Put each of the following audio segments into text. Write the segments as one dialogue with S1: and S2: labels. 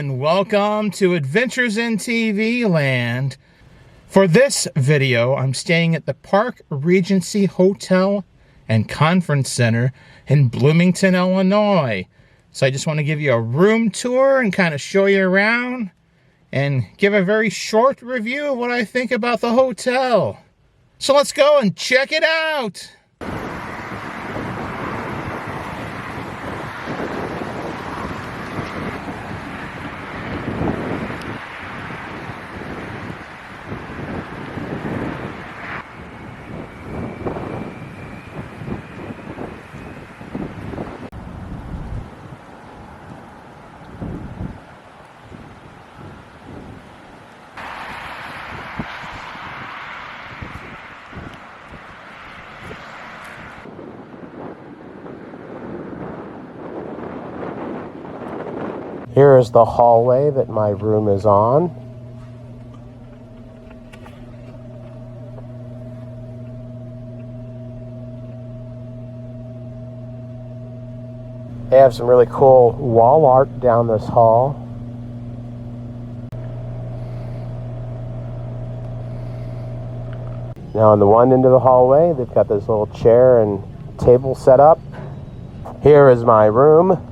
S1: and welcome to Adventures in TV Land. For this video, I'm staying at the Parke Regency Hotel and Conference Center in Bloomington, Illinois. So I just want to give you a room tour and kind of show you around and give a very short review of what I think about the hotel. So let's go and check it out.
S2: Here is the hallway that my room is on. They have some really cool wall art down this hall. Now on the one end of the hallway, they've got this little chair and table set up. Here is my room.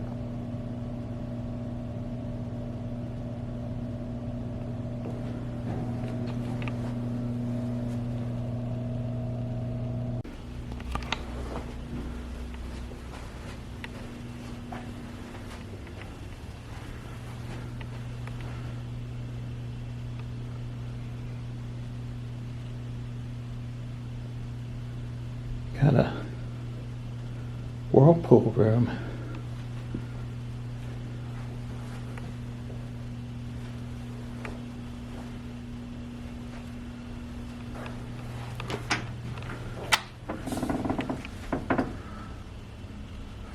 S1: Got a whirlpool room.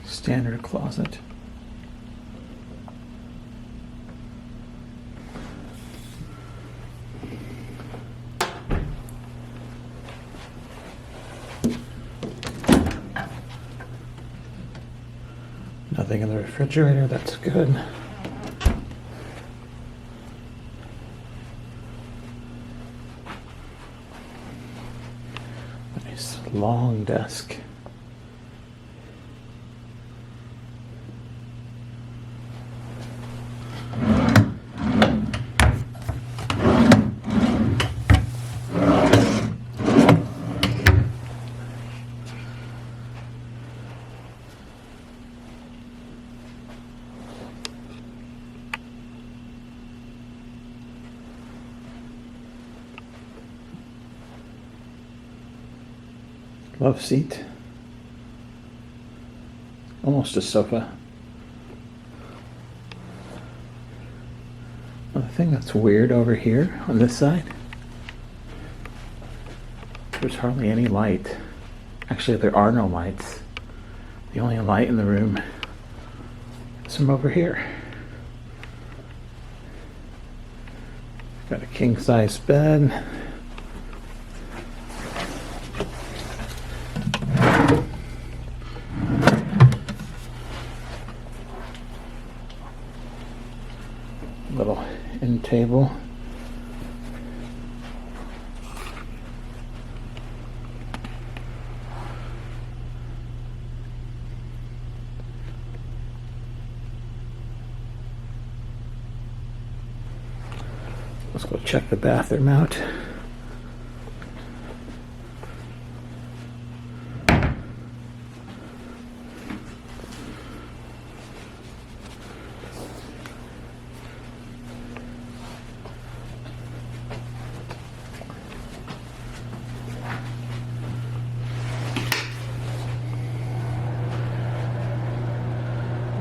S1: Standard closet. Nothing in the refrigerator, that's good. Nice long desk. Love seat. Almost a sofa. Another thing that's weird over here on this side, there's hardly any light. Actually, there are no lights. The only light in the room is from over here. Got a king-size bed. Little end table. Let's go check the bathroom out.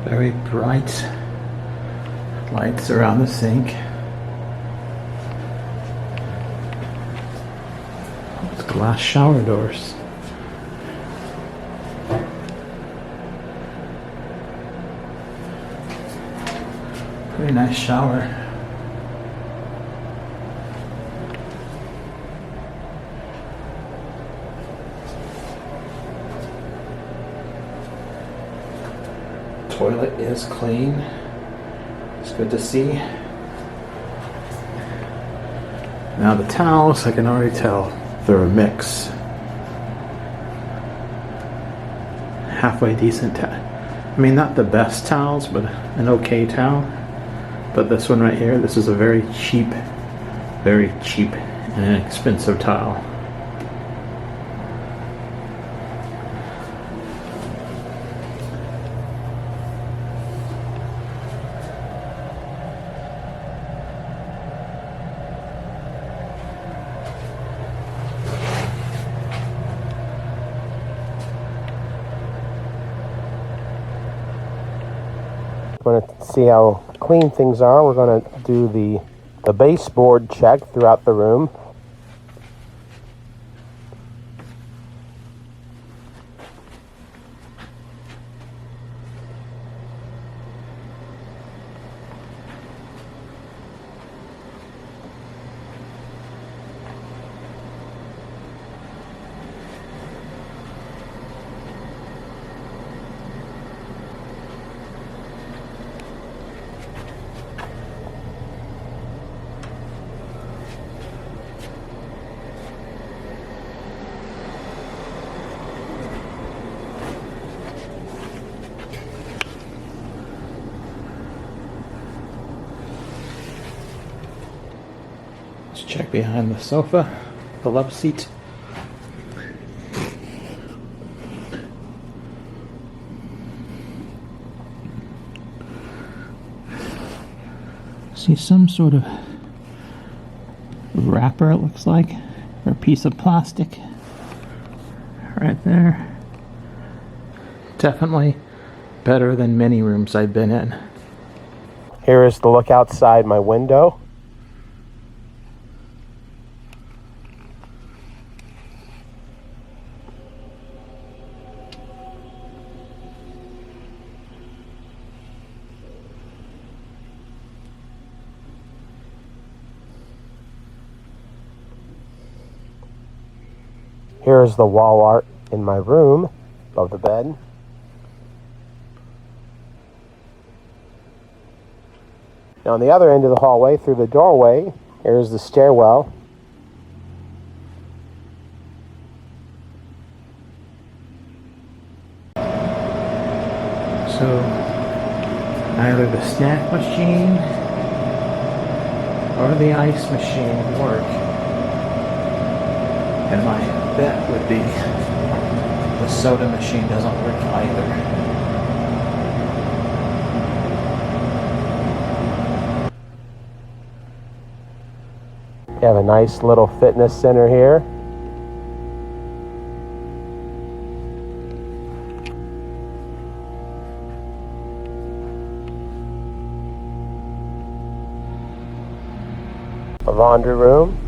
S1: Very bright lights around the sink. It's glass shower doors. Pretty nice shower. Toilet is clean. It's good to see. Now the towels, I can already tell they're a mix. Halfway decent towel. I mean, not the best towels, but an okay towel. But this one right here, this is a very cheap and inexpensive towel.
S2: Want to see how clean things are. We're going to do the baseboard check throughout the room.
S1: Let's check behind the sofa, the love seat. See some sort of wrapper, it looks like, or a piece of plastic right there. Definitely better than many rooms I've been in.
S2: Here is the look outside my window. Here is the wall art in my room above the bed. Now on the other end of the hallway, through the doorway, here's the stairwell.
S1: So either the snack machine or the ice machine work. And my bet would be the soda machine doesn't work either.
S2: You have a nice little fitness center here. A laundry room.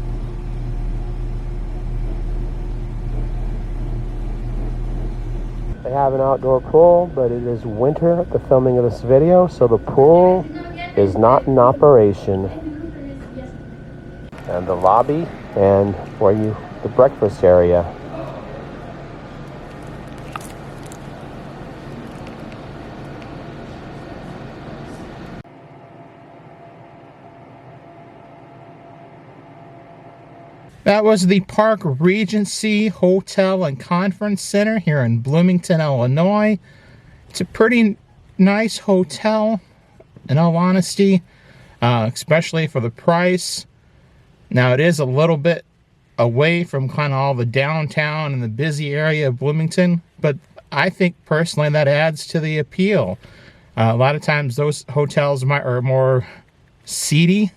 S2: They have an outdoor pool, but it is winter at the filming of this video, so the pool is not in operation. And the lobby and the breakfast area.
S1: That was the Parke Regency Hotel and Conference Center here in Bloomington, Illinois. It's a pretty nice hotel, in all honesty, especially for the price. Now, it is a little bit away from kind of all the downtown and the busy area of Bloomington, but I think personally that adds to the appeal. A lot of times those hotels are more seedy,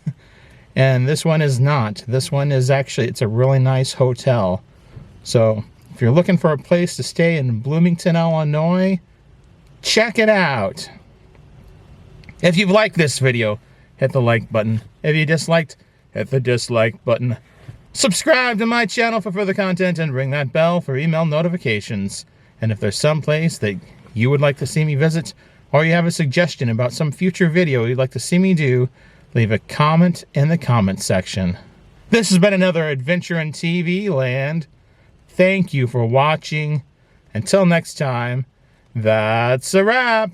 S1: and this one is not. This one is actually, it's a really nice hotel. So if you're looking for a place to stay in Bloomington, Illinois, check it out. If you've liked this video, hit the like button. If you disliked, hit the dislike button. Subscribe to my channel for further content and ring that bell for email notifications. And if there's some place that you would like to see me visit, or you have a suggestion about some future video you'd like to see me do, leave a comment in the comment section. This has been another adventure in TV land. Thank you for watching. Until next time, that's a wrap.